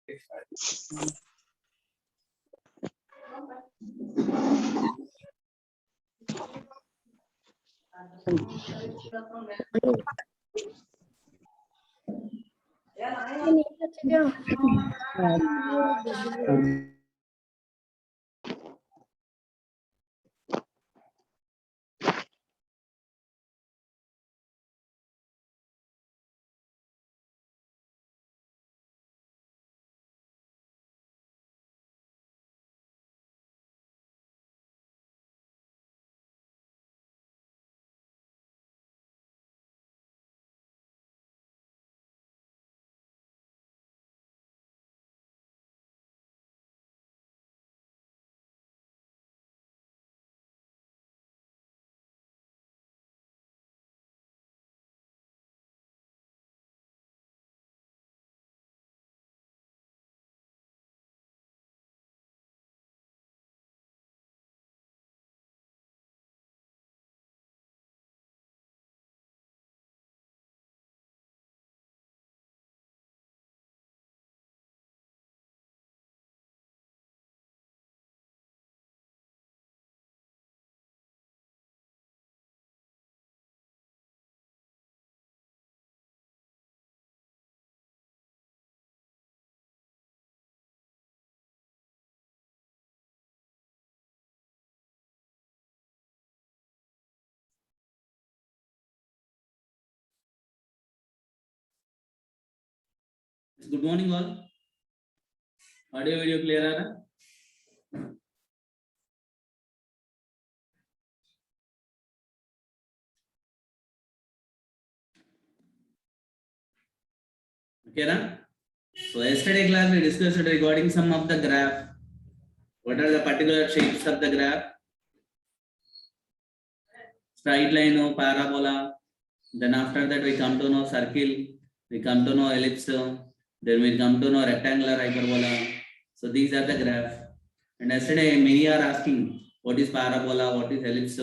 Good morning all. Audio video clear आ रहा? Okay na? So yesterday class we discussed regarding some of the graph. What are the particular shapes of the graph? Straight line or parabola. Then after that we come to know circle. We come to know ellipse. Then we come to know rectangular hyperbola. So these are the graph. And yesterday many are asking what is parabola, what is ellipse,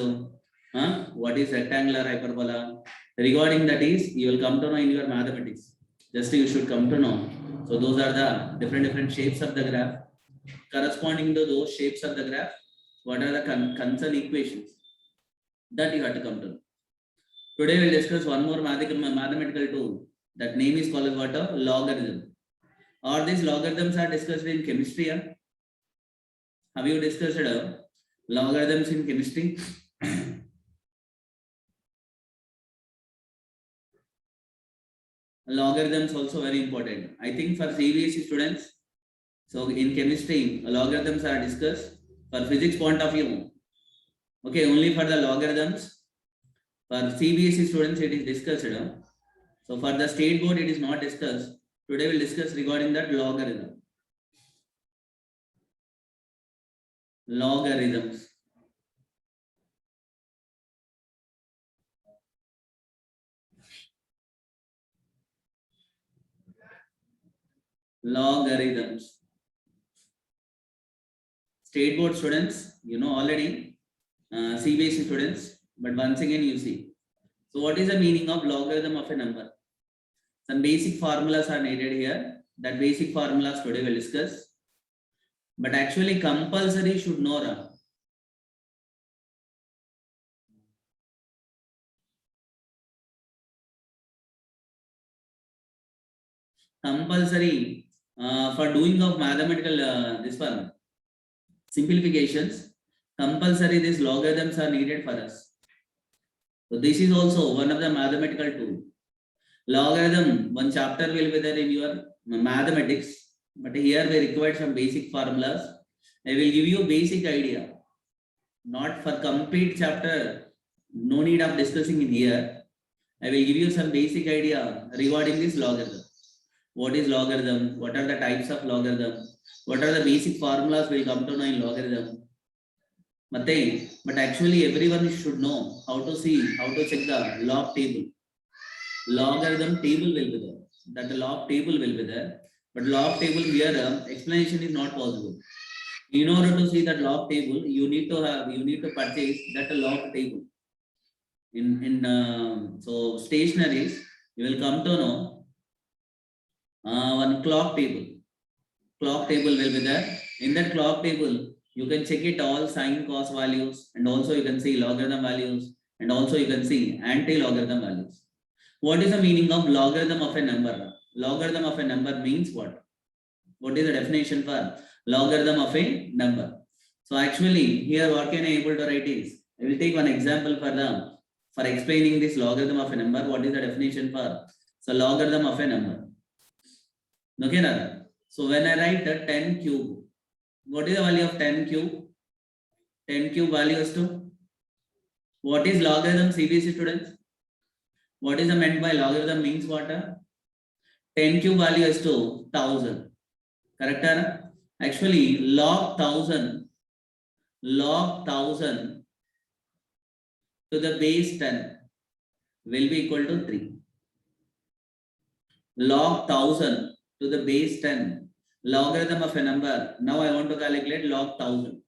what is rectangular hyperbola. Regarding that is you will come to know in your mathematics. Just you should come to know. So those are the different shapes of the graph. Corresponding to those shapes of the graph, what are the concern equations that you have to come to know. Today we'll discuss one more mathematical tool. That name is called what? A logarithm. Or these logarithms are discussed in chemistry. Have you discussed logarithms in chemistry? Logarithms also very important. I think for CBSE students, so in chemistry, logarithms are discussed. For physics point of view, okay, only for the logarithms. For CBSE students, it is discussed. So for the state board, it is not discussed. Today we'll discuss regarding that logarithm. Logarithms. Logarithms. State board students, you know already, CBSE students, but once again you see. So what is the meaning of logarithm of a number? Some basic formulas are needed here. That basic formulas today we'll discuss. But actually compulsory should know. Compulsory for doing of mathematical this one simplifications. Compulsory these logarithms are needed for us. So this is also one of the mathematical tool. Logarithm, one chapter will be there in your mathematics, but here we require some basic formulas. I will give you a basic idea, not for complete chapter, no need of discussing in here. I will give you some basic idea regarding this logarithm. What is logarithm? What are the types of logarithm? What are the basic formulas will come to know in logarithm? But actually everyone should know how to see, how to check the log table. Logarithm table will be there. That the log table will be there. But log table here explanation is not possible. In order to see that log table, you need to purchase that log table. So stationaries, you will come to know one clock table. clock table will be there. In that clock table, you can check it all sine cos values, and also you can see logarithm values, and also you can see anti-logarithm values. What is the meaning of logarithm of a number? Logarithm of a number means what? What is the definition for logarithm of a number? So actually here what can I able to write is, I will take one example for explaining this logarithm of a number. What is the definition for? So logarithm of a number. Okay, Nada. So when I write the 10 cube, what is the value of 10 cube? 10 cube value is to, what is logarithm, CBSE students? What is the meant by logarithm means what? 10 cube value is to 1000. Correct? Actually log 1000 to the base 10 will be equal to 3. Log 1000 to the base 10, logarithm of a number. Now I want to calculate log 1000.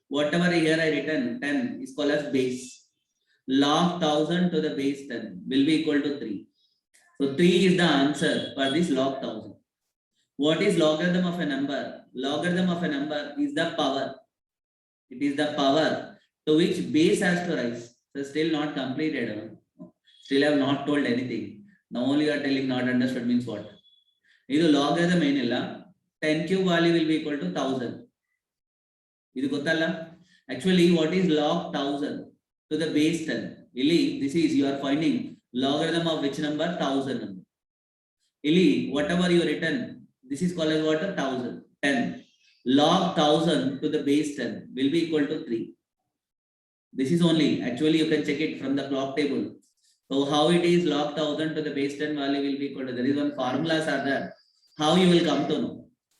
Whatever here I written 10 is called as base. Log 1000 to the base 10 will be equal to 3. So 3 is the answer for this log 1000. What is logarithm of a number? Logarithm of a number is the power. It is the power to which base has to rise. So still not completed. Still have not told anything. Now only you are telling not understood means what? This logarithm ಏನಲ್ಲ 10 cube value will be equal to 1000. ಇದು ಗೊತ್ತಲ್ಲ? Actually what is log 1000 to the base 10? Ili this is you are finding logarithm of which number? 1000 number. Ili whatever you written, this is called as what? 1000. 10. Log 1000 to the base 10 will be equal to 3. This is only, actually you can check it from the clock table. So how it is log 1000 to the base 10 value will be equal to, there is one formulas are there. How you will come to know?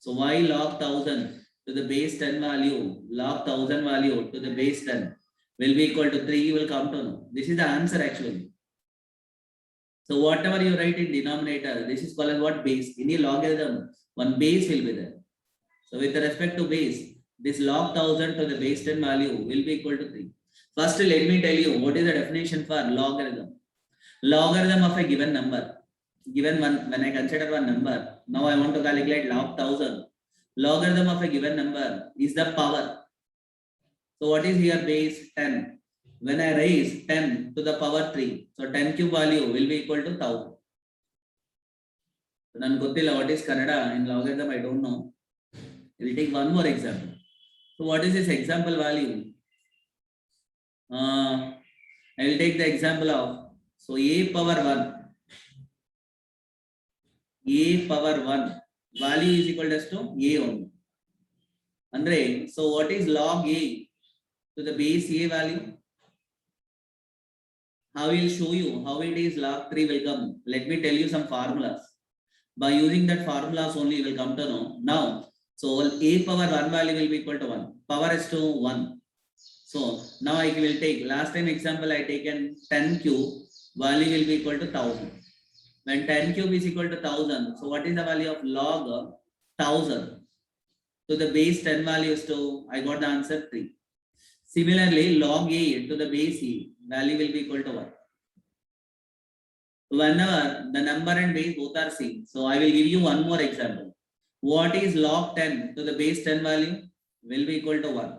So why log 1000 to the base 10 value, log 1000 value to the base 10 will be equal to 3, you will come to know. This is the answer actually. So whatever you write in denominator, this is called as what? Base. In a logarithm, one base will be there. So with respect to base, this log 1000 to the base 10 value will be equal to 3. First, let me tell you what is the definition for logarithm. Logarithm of a given number. Given one, when I consider one number, now I want to calculate log 1000. Logarithm of a given number is the power. So what is here base? 10. When I raise 10 to the power 3, so 10 cube value will be equal to 1000. So nan gottilla what is Kannada in logarithm, I don't know. I will take one more example. So what is this example value? I will take the example of, so a power 1. A power 1 value is equal to a only. Andre, so what is log a to the base a value? How will show you how it is log 3 will come. Let me tell you some formulas. By using that formulas only you will come to know. Now, so a power 1 value will be equal to 1. Power is to 1. So now I will take, last time example I taken 10 cube value will be equal to 1000. When 10 cube is equal to 1000, so what is the value of log 1000 to the base 10 value is to, I got the answer 3. Similarly, log a to the base e value will be equal to 1. Whenever the number and base both are same, so I will give you one more example. What is log 10 to the base 10 value will be equal to 1.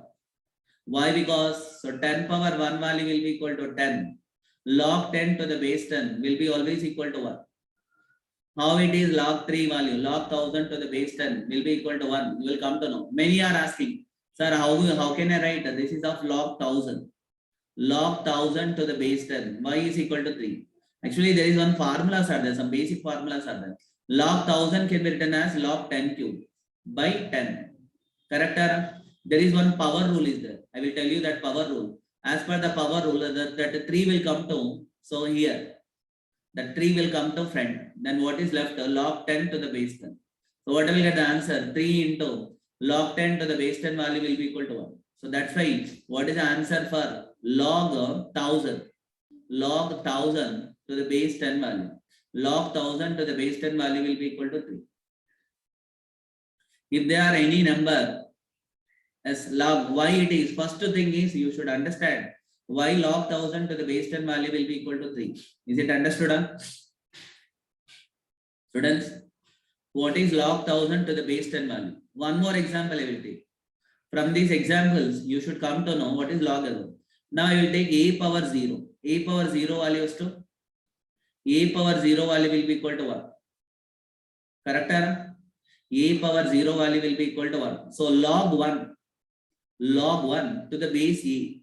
Why? Because so 10 power 1 value will be equal to 10. Log 10 to the base 10 will be always equal to 1. How it is log 3 value, log 1000 to the base 10 will be equal to 1. You will come to know. Many are asking, sir, how can I write? This is of log 1000. Log 1000 to the base 10. Why is equal to 3? Actually, there is one formulas are there, some basic formulas are there. Log 1000 can be written as log 10 cube by 10. Correct? There is one power rule is there. I will tell you that power rule. As per the power rule, that 3 will come to, so here, that 3 will come to front. Then what is left? Log 10 to the base 10. So what will get the answer? 3 into log 10 to the base 10 value will be equal to 1. So that's why, what is the answer for log 1000? Log 1000 to the base 10 value. Log 1000 to the base 10 value will be equal to 3. If there are any number as log, why it is, first thing is you should understand why log 1000 to the base 10 value will be equal to 3. Is it understood? Students, What is log 1000 to the base 10 value? One more example I will take. From these examples, you should come to know what is logarithm. Now I will take a power 0. A power 0 value is to a power 0 value will be equal to 1. Correct? A power 0 value will be equal to 1. So log 1 to the base a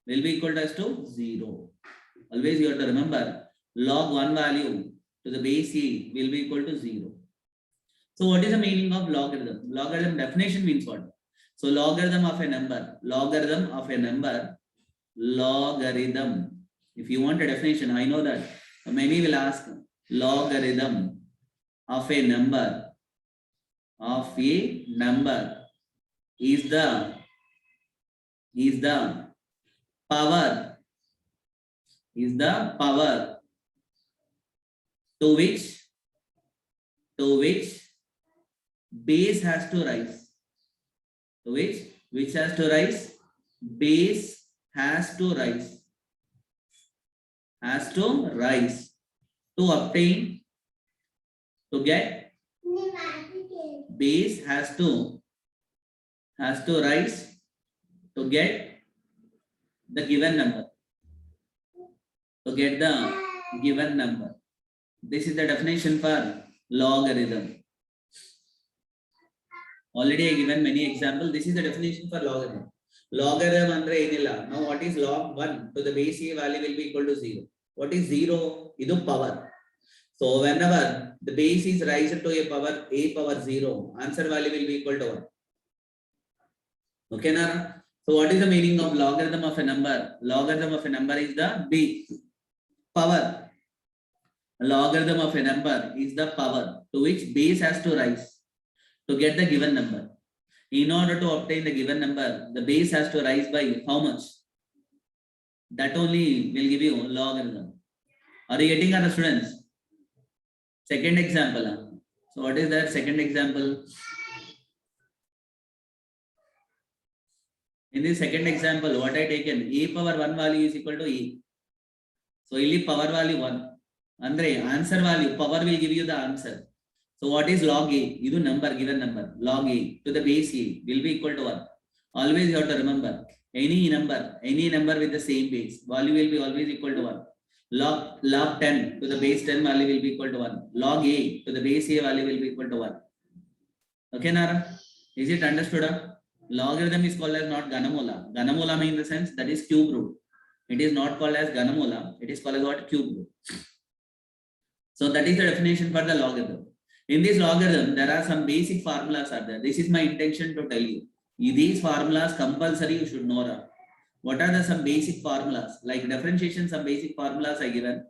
will be equal to 0. Always you have to remember log 1 value to the base a will be equal to 0. So what is the meaning of logarithm? Logarithm definition means what? So logarithm of a number. Logarithm. If you want a definition, I know that many will ask logarithm of a number is the power to which base has to rise. To which has to rise? Base has to rise. To obtain, to get, base has to rise to get the given number. This is the definition for logarithm. Already I given many examples. This is the definition for logarithm. Logarithm andre enilla. Now what is log 1 to the base a value will be equal to 0. What is 0? Idu power. So whenever the base is raised to a power 0, answer value will be equal to 1. Okay, Nara? So what is the meaning of logarithm of a number? Logarithm of a number is the base power. Logarithm of a number is the power to which base has to rise to get the given number. In order to obtain the given number, the base has to rise by how much? That only will give you logarithm. Are you getting our students? Second example. So what is that second example? In this second example, what I taken? A power 1 value is equal to a. So ಇಲ್ಲಿ power value 1. Andre answer value, power will give you the answer. So what is log a? Idu number, given number. Log a to the base a will be equal to 1. Always you have to remember, any number with the same base, value will be always equal to 1. Log 10 to the base 10 value will be equal to 1. Log a to the base a value will be equal to 1. Okay, Nara? Is it understood? Logarithm is called as not Ganamola. Ganamola means in the sense that is cube root. It is not called as Ganamola. It is called as what? Cube root. So that is the definition for the logarithm. In this logarithm, there are some basic formulas are there. This is my intention to tell you. These formulas compulsory you should know. What are the some basic formulas? Like differentiation, some basic formulas are given.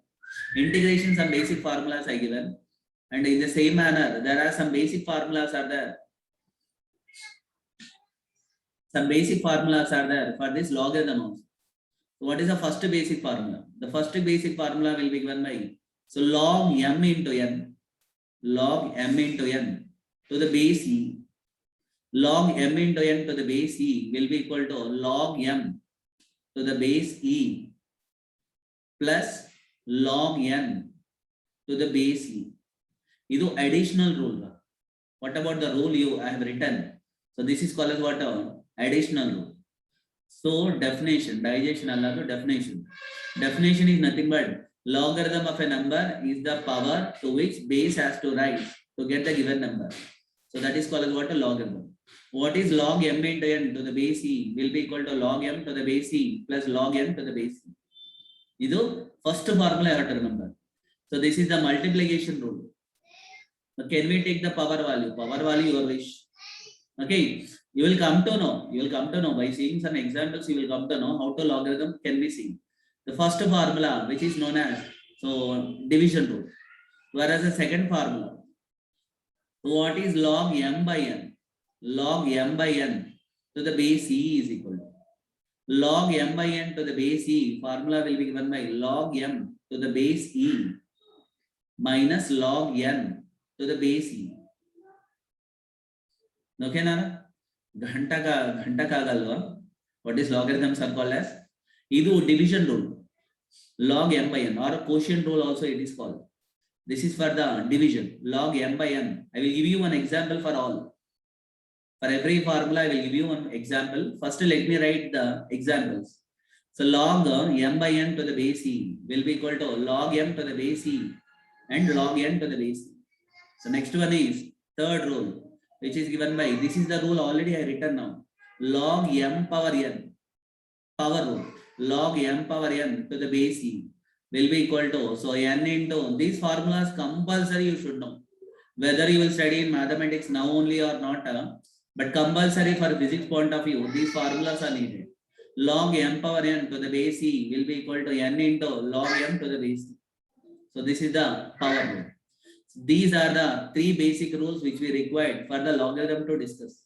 Integration, some basic formulas are given. And in the same manner, there are some basic formulas are there. Some basic formulas are there for this logarithm also. What is the first basic formula? The first basic formula will be given by, so log m into n to the base e. Log m into n to the base e will be equal to log m to the base e plus log n to the base e. This is additional rule. What about the rule I have written? So this is called as what? Additional rule. So definition, digestion allado definition. Definition is nothing but logarithm of a number is the power to which base has to rise to get the given number. So that is called as what? A logarithm. What is log m into n to the base e will be equal to log m to the base e plus log n to the base e. This is first formula I have to remember. So this is the multiplication rule. So can we take the power value? Power value your wish. Okay. You will come to know by seeing some examples. You will come to know how to logarithm can be seen. The first formula, which is known as division rule, whereas the second formula, what is log m by n? Log m by n to the base e is equal to log m by n to the base e. Formula will be given by log m to the base e minus log n to the base e. Okay, Nara? Ghanta kagalva. What is logarithms are called as? Idu division rule. Log m by n or quotient rule also it is called. This is for the division, log m by n. I will give you one example for all. For every formula, I will give you one example. First, let me write the examples. So log m by n to the base e will be equal to log m to the base e and log n to the base e. So next one is third rule, which is given by, this is the rule already I written now. Log m power n, power rule, log m power n to the base e will be equal to, so n into, these formulas compulsory you should know. Whether you will study in mathematics now only or not, but compulsory for physics point of view, these formulas are needed. Log m power n to the base e will be equal to n into log m to the base e. So this is the power rule. These are the three basic rules which we required for the logarithm to discuss.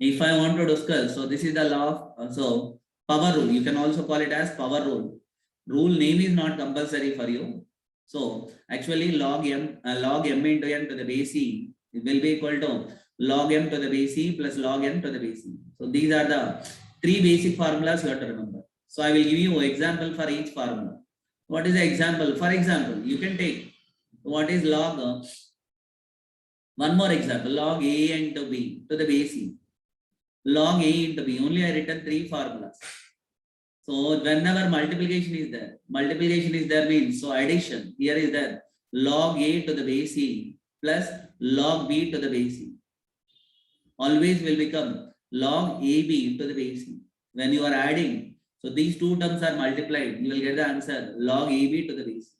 If I want to discuss, so this is the law of, so power rule, you can also call it as power rule. Rule name is not compulsory for you. So actually log m into n to the base e will be equal to log m to the base e plus log n to the base e. So these are the three basic formulas you have to remember. So I will give you an example for each formula. What is the example? For example, you can take what is log, one more example, log a into b to the base e. Log a into b, only I written three formulas. So whenever multiplication is there means, so addition, here is there, log a to the base e plus log b to the base e. Always will become log ab to the base e. When you are adding, so these two terms are multiplied, you will get the answer log ab to the base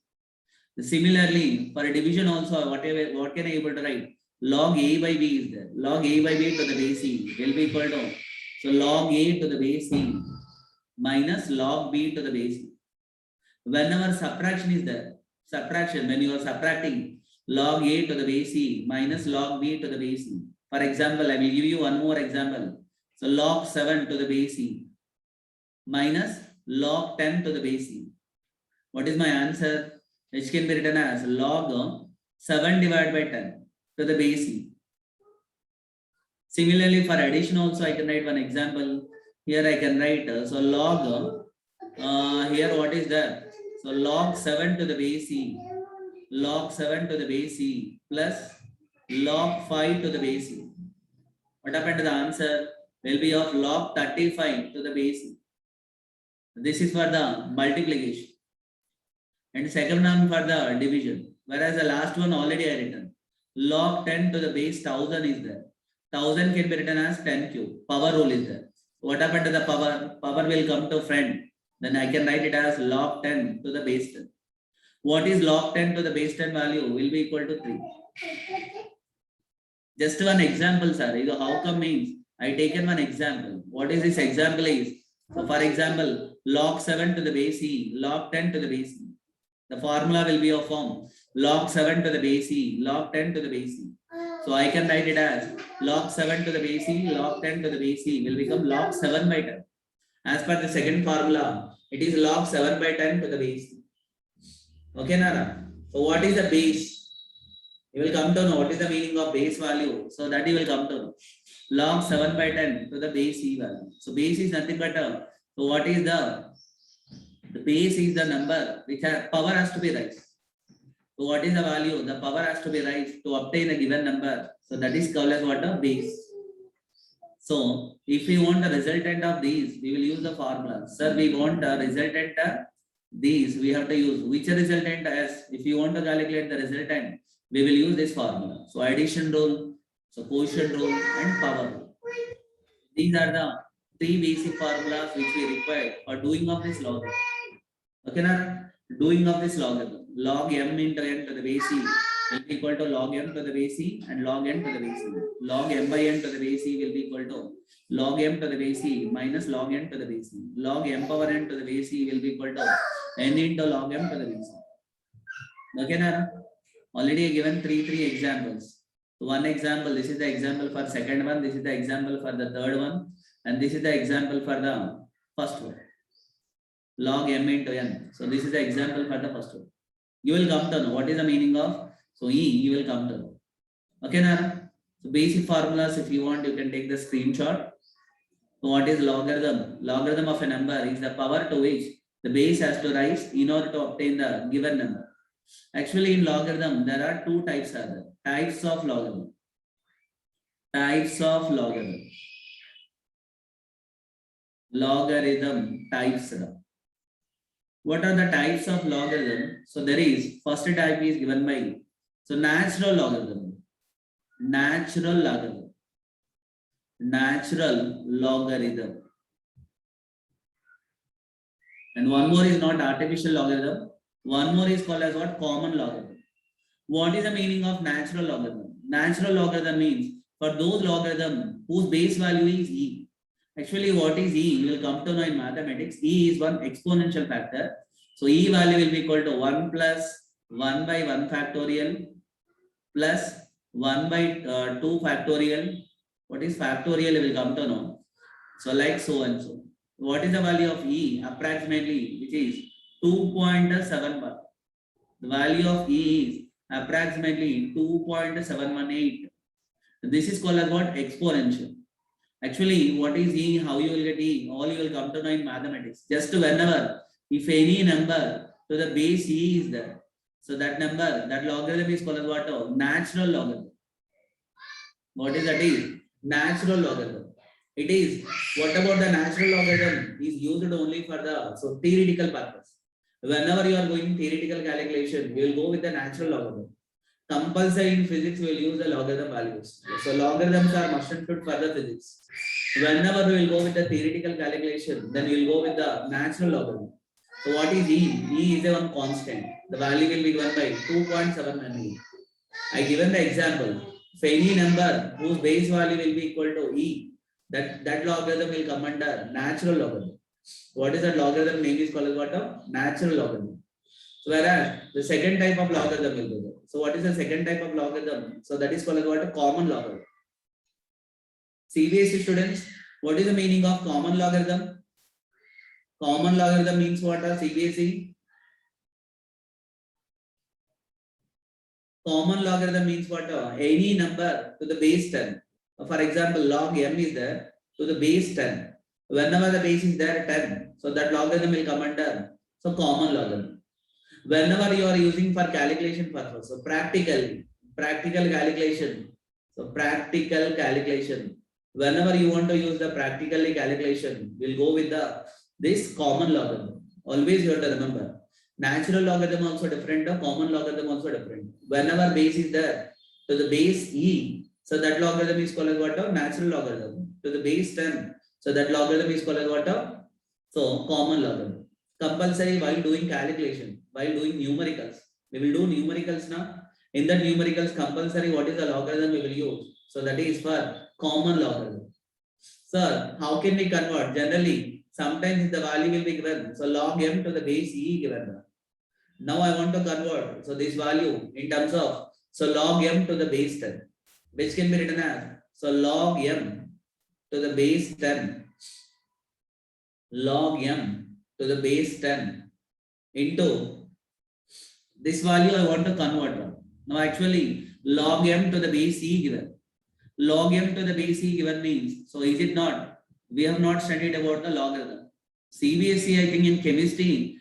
e. Similarly, for a division also, what can I able to write? Log a by b is there. Log a by b to the base e will be equal to, so log a to the base e minus log b to the base e. Whenever subtraction is there, subtraction, when you are subtracting log a to the base e minus log b to the base e. For example, I will give you one more example. So log 7 to the base e minus log 10 to the base e. What is my answer? Which can be written as log 7 divided by 10 to the base e. Similarly, for addition also, I can write one example. Here I can write, so log, here what is that? So log 7 to the base e, log 7 to the base e plus log 5 to the base e. What happened to the answer? Will be of log 35 to the base e. This is for the multiplication. And second one for the division. Whereas the last one already I written. Log 10 to the base 1000 is there. 1000 can be written as 10 cube. Power rule is there. What happened to the power? Power will come to friend. Then I can write it as log 10 to the base 10. What is log 10 to the base 10 value? Will be equal to 3. Just one example, sir. How come means I taken one example. What is this example is? So for example, log 7 to the base e, log 10 to the base e. The formula will be of form log 7 to the base e, log 10 to the base e. So I can write it as log 7 to the base e, log 10 to the base e will become log 7 by 10. As per the second formula, it is log 7 by 10 to the base e. Okay, Nara? So what is the base? You will come to know what is the meaning of base value. So that you will come to know. Log 7 by 10 to the base e value. So base is nothing but so what is the base is the number which power has to be raised. So what is the value? The power has to be raised to obtain a given number. So that is called as what a base. So if we want the resultant of these, we will use the formula. Sir, we want a resultant these, we have to use which resultant as, if you want to calculate the resultant, we will use this formula. So addition rule, so quotient rule and power rule. These are the three basic formulas which we require for doing of this logarithm. Okay, now doing of this logarithm. Log m into n to the base e will be equal to log m to the base e and log n to the base e. Log m by n to the base e will be equal to log m to the base e minus log n to the base e. Log m power n to the base e will be equal to n into log m to the base e. Okay, Nara? Already given three examples. So one example, this is the example for second one, this is the example for the third one, and this is the example for the first one. Log m into n. So this is the example for the first one. You will come to know what is the meaning of, so E, you will come to know. Okay, Nara? So basic formulas, if you want, you can take the screenshot. So what is logarithm? Logarithm of a number is the power to which the base has to rise in order to obtain the given number. Actually, in logarithm, there are two types are there. Types of logarithm. Types of logarithm. Logarithm types. What are the types of logarithm? So there is, first type is given by, so natural logarithm. Natural logarithm. Natural logarithm. And one more is not artificial logarithm. One more is called as what? Common logarithm. What is the meaning of natural logarithm? Natural logarithm means for those logarithm whose base value is e. Actually, what is e? You will come to know in mathematics. E is one exponential factor. So e value will be equal to 1 plus 1 by 1 factorial plus 1 by 2 factorial. What is factorial? You will come to know. So like so and so. What is the value of e? Approximately, which is 2.71. The value of e is approximately 2.718. This is called as what? Exponential. Actually, what is e? How you will get e? All you will come to know in mathematics. Just whenever, if any number to the base e is there, so that number, that logarithm is called as what? Natural logarithm. What is that? Is natural logarithm. It is, what about the natural logarithm is used only for the theoretical purpose. Whenever you are going theoretical calculation, you will go with the natural logarithm. Compulsory in physics, we will use the logarithm values. So logarithms are must and should for the physics. Whenever we will go with the theoretical calculation, then we will go with the natural logarithm. So what is E? E is a one constant. The value will be given by 2.798. I given the example. If any number whose base value will be equal to E, that logarithm will come under natural logarithm. What is that logarithm name is called as what? Natural logarithm. So whereas the second type of logarithm will be there. So what is the second type of logarithm? So that is called as what? Common logarithm. CBSE students, what is the meaning of common logarithm? Common logarithm means what? CBSE? Common logarithm means what? Any number to the base 10. For example, log m is there to the base 10. Whenever the base is there 10, so that logarithm will come under common logarithm. Whenever you are using for calculation purpose, so practical calculation. So practical calculation. Whenever you want to use the practically calculation, we'll go with this common logarithm. Always you have to remember. Natural logarithm also different, common logarithm also different. Whenever base is there, to the base e, so that logarithm is called as what? Natural logarithm. To the base 10, so that logarithm is called as what? So common logarithm. Compulsory while doing calculation, while doing numericals. We will do numericals now. In that numericals, compulsory what is the logarithm we will use? So that is for common logarithm. Sir, how can we convert? Generally, sometimes the value will be given. So log m to the base e given. Now I want to convert. So this value in terms of, so log m to the base 10, which can be written as, so log m to the base 10, log m to the base 10 into this value I want to convert. Now actually log m to the base e given. Log m to the base e given means, so is it not? We have not studied about the logarithm. CBSE, I think in chemistries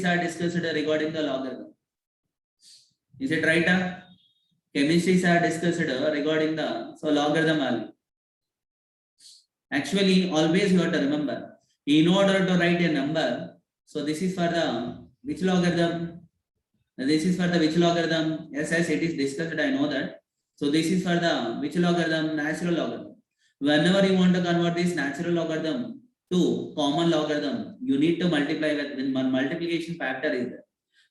are discussed regarding the logarithm. Is it right? Chemistries are discussed regarding the logarithm value. Actually, always you have to remember, in order to write a number, so this is for the which logarithm? This is for the which logarithm? Yes, it is discussed, I know that. So this is for the which logarithm? Natural logarithm. Whenever you want to convert this natural logarithm to common logarithm, you need to multiply with multiplication factor is there.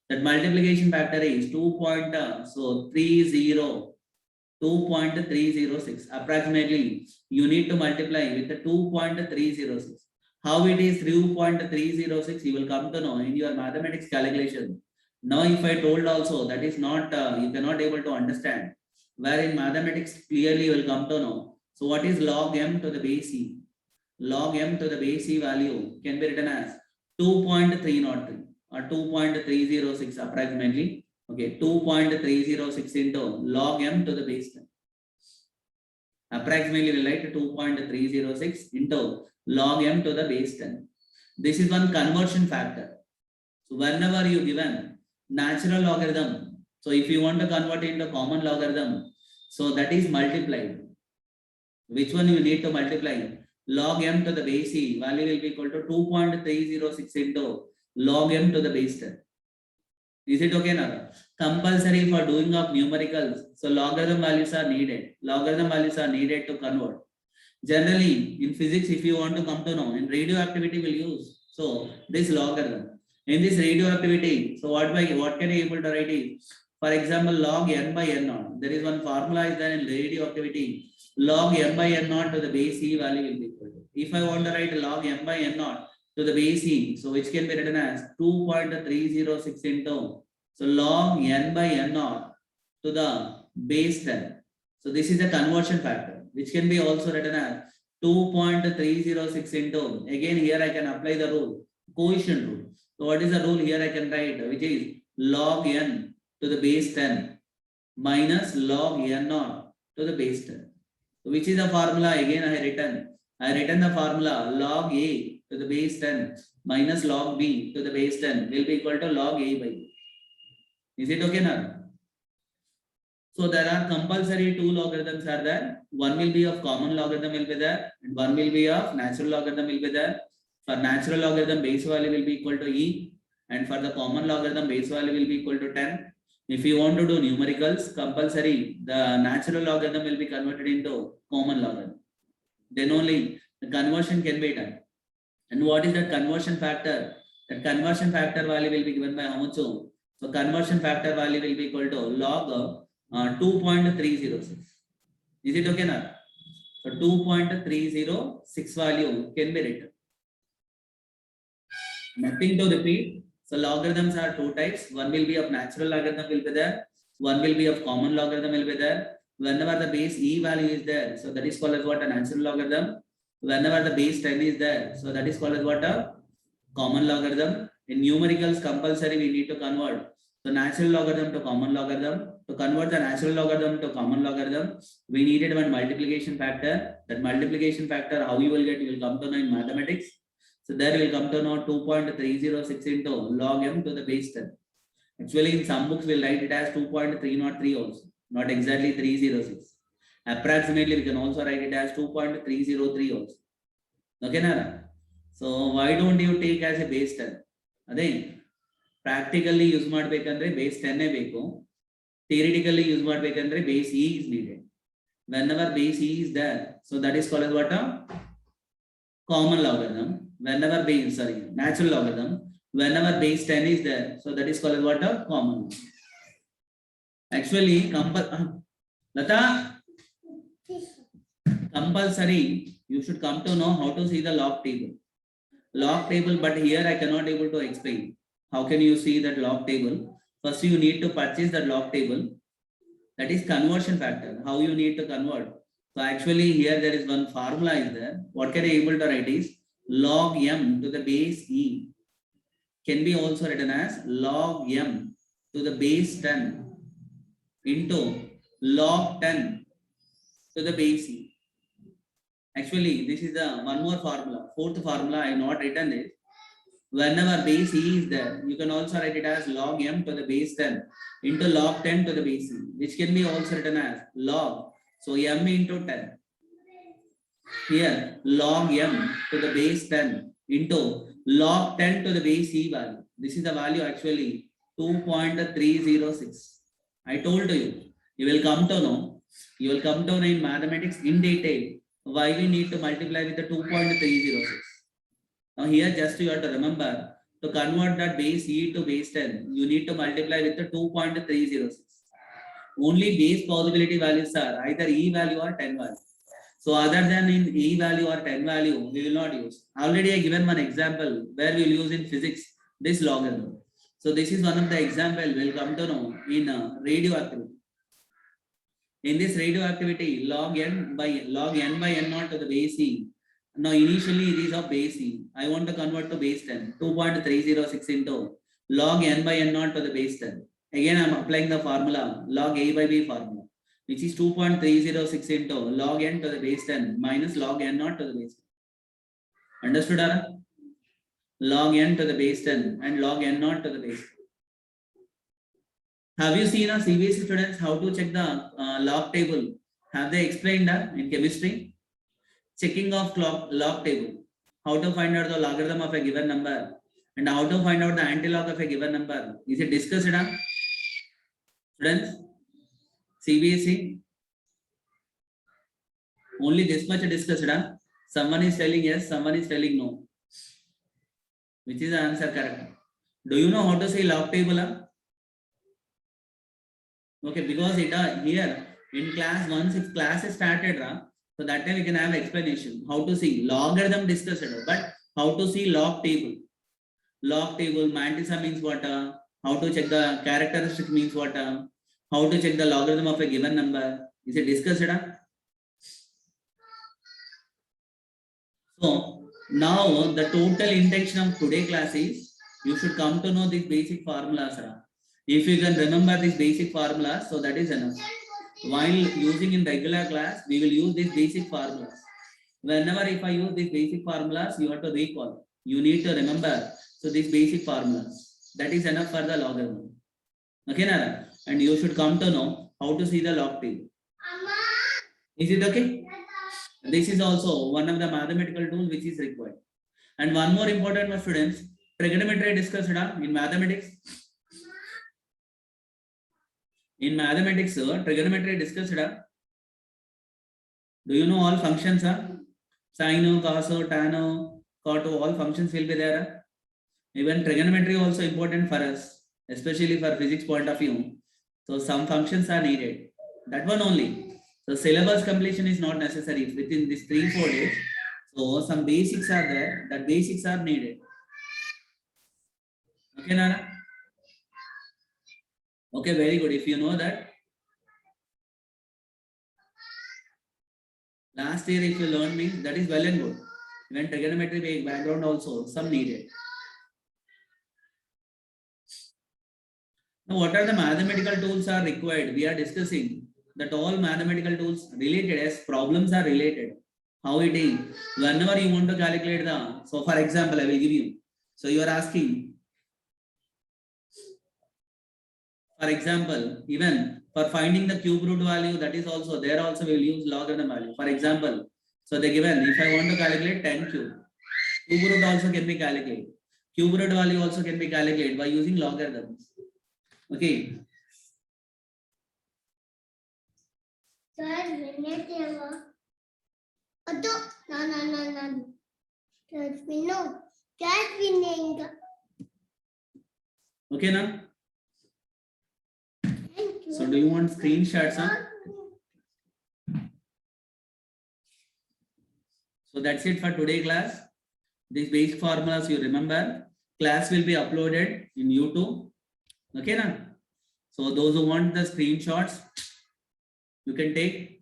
That multiplication factor is 2.306 approximately. You need to multiply with the 2.306. How it is 2.306? You will come to know in your mathematics calculation. Now, if I told also that is not, you cannot able to understand. Where in mathematics clearly you will come to know. So what is log m to the base e? Log m to the base e value can be written as 2.303 or 2.306 approximately. Okay, 2.306 into log m to the base 10. Approximately we write 2.306 into log m to the base 10. This is one conversion factor. So whenever you given natural logarithm. So if you want to convert into common logarithm, so that is multiplied. Which one you need to multiply? Log m to the base e value will be equal to 2.306 into log m to the base 10. Is it okay now? Compulsory for doing of numericals. So logarithm values are needed. Logarithm values are needed to convert. Generally, in physics, if you want to come to know, in radioactivity will use. So this logarithm. In this radioactivity, so what can I able to write is, for example, log n by n naught. There is one formula is there in radioactivity. Log m by n naught to the base e value will be equal to. If I want to write log m by n naught to the base e, so which can be written as 2.306 into, so log n by n naught to the base 10. So this is a conversion factor, which can be also written as 2.306 into, again here I can apply the rule, coefficient rule. So what is the rule here I can write, which is log n to the base 10 minus log n naught to the base 10. So which is the formula, again I written the formula log a to the base 10 minus log b to the base 10 will be equal to log a by b. Is it okay now? So there are compulsory two logarithms are there. One will be of common logarithm will be there, and one will be of natural logarithm will be there. For natural logarithm, base value will be equal to e, and for the common logarithm, base value will be equal to 10. If you want to do numericals, compulsory the natural logarithm will be converted into common logarithm. Then only the conversion can be done. And what is that conversion factor? That conversion factor value will be given by how much? So conversion factor value will be equal to log of 2.306. Is it okay now? So 2.306 value can be written. Nothing to repeat. So logarithms are two types. One will be of natural logarithm will be there. One will be of common logarithm will be there. Whenever the base e value is there, so that is called as what, a natural logarithm. Whenever the base 10 is there, so that is called as what, a common logarithm. In numericals, compulsory we need to convert the natural logarithm to common logarithm. To convert the natural logarithm to common logarithm, we needed one multiplication factor. That multiplication factor, how you will get, you will come to know in mathematics. So there we will come to know 2.306 into log m to the base 10. Actually, in some books, we'll write it as 2.303 also, not exactly 306. Approximately, we can also write it as 2.303 also. Okay, Nara? So why don't you take as a base 10? Again, practically use ಮಾಡಬೇಕಂದ್ರೆ base 10 ಬೇಕು. Theoretically use ಮಾಡಬೇಕಂದ್ರೆ base e is needed. Whenever base e is there, so that is called as what, a common logarithm. Whenever base, natural logarithm. Whenever base 10 is there, so that is called as what, a common. Actually, compulsory, you should come to know how to see the log table. Log table, but here I cannot able to explain. How can you see that log table? First, you need to purchase that log table. That is conversion factor. How you need to convert. So actually here there is one formula is there. What can I able to write is log m to the base e can be also written as log m to the base 10 into log 10 to the base e. Actually, this is the one more formula. Fourth formula I have not written it. Whenever base e is there, you can also write it as log m to the base 10 into log 10 to the base e, which can be also written as log. So m into 10. Here, log m to the base 10 into log 10 to the base e value. This is the value actually 2.306. I told you, you will come to know in mathematics in detail why we need to multiply with the 2.306. Now here just you have to remember, to convert that base e to base 10, you need to multiply with the 2.306. Only base possibility values are either e value or 10 value. So other than in e value or 10 value, we will not use. Already I given one example where we will use in physics this logarithm. So this is one of the example we'll come to know in radioactivity. In this radioactivity, log n by n naught to the base e. Now initially it is of base e. I want to convert to base 10. 2.306 into log n by n naught to the base 10. Again I am applying the formula log a by b formula, which is 2.306 into log n to the base 10 minus log n naught to the base 10. Understood, Ara? Log n to the base 10 and log n naught to the base 10. Have you seen a CBSE students how to check the log table? Have they explained that in chemistry? Checking of log table. How to find out the logarithm of a given number and how to find out the antilog of a given number. Is it discussed? Students, CBSE, only this much discussed. Someone is telling yes, someone is telling no. Which is the answer correct? Do you know how to say log table? Okay, because it here in class, once if class is started, so that time we can have explanation how to see logarithm discussed, but how to see log table. Log table, mantissa means what? How to check the characteristic means what? How to check the logarithm of a given number? Is it discussed? So now the total intention of today class is you should come to know these basic formulas. If you can remember these basic formulas, so that is enough. While using in regular class, we will use these basic formulas. Whenever if I use these basic formulas, you have to recall. You need to remember. So these basic formulas, that is enough for the logarithm. Okay, Nara? And you should come to know how to see the log table. Is it okay? This is also one of the mathematical tools which is required. And one more important one, students, trigonometry discussed in mathematics. In mathematics, trigonometry discussed. Do you know all functions? Sine, cos, tan, cot, all functions will be there. Even trigonometry also important for us, especially for physics point of view. So some functions are needed. That one only. So syllabus completion is not necessary within this 3-4 days. So some basics are there. That basics are needed. Okay, Nara? Okay, very good. If you know that. Last year, if you learned means that is well and good. Even trigonometry background also some needed. Now, what are the mathematical tools are required? We are discussing that all mathematical tools related as problems are related. How it is. Whenever you want to calculate the, so for example, I will give you. So you are asking, for example, even for finding the cube root value, that is also there also we will use logarithm value. For example, so they given if I want to calculate 10 cube root also can be calculated. Cube root value also can be calculated by using logarithms. Okay. Okay, now. So do you want screenshots? So that's it for today class. These basic formulas you remember. Class will be uploaded in YouTube. Okay, na? So those who want the screenshots, you can take.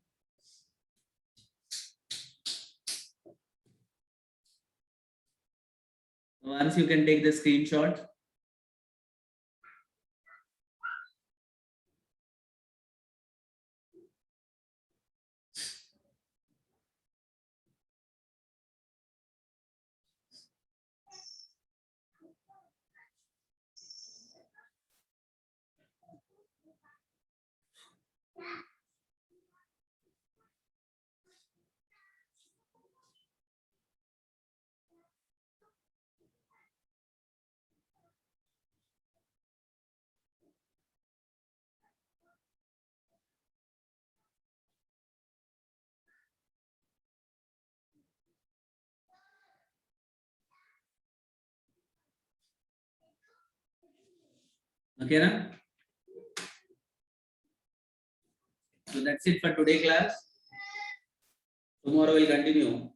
Once you can take the screenshot. Okay, na? So that's it for today class. Tomorrow we'll continue.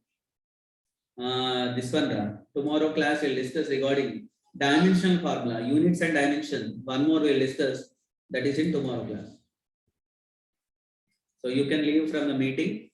This one, tomorrow class will discuss regarding dimensional formula, units and dimension. One more we'll discuss, that is in tomorrow class. So you can leave from the meeting.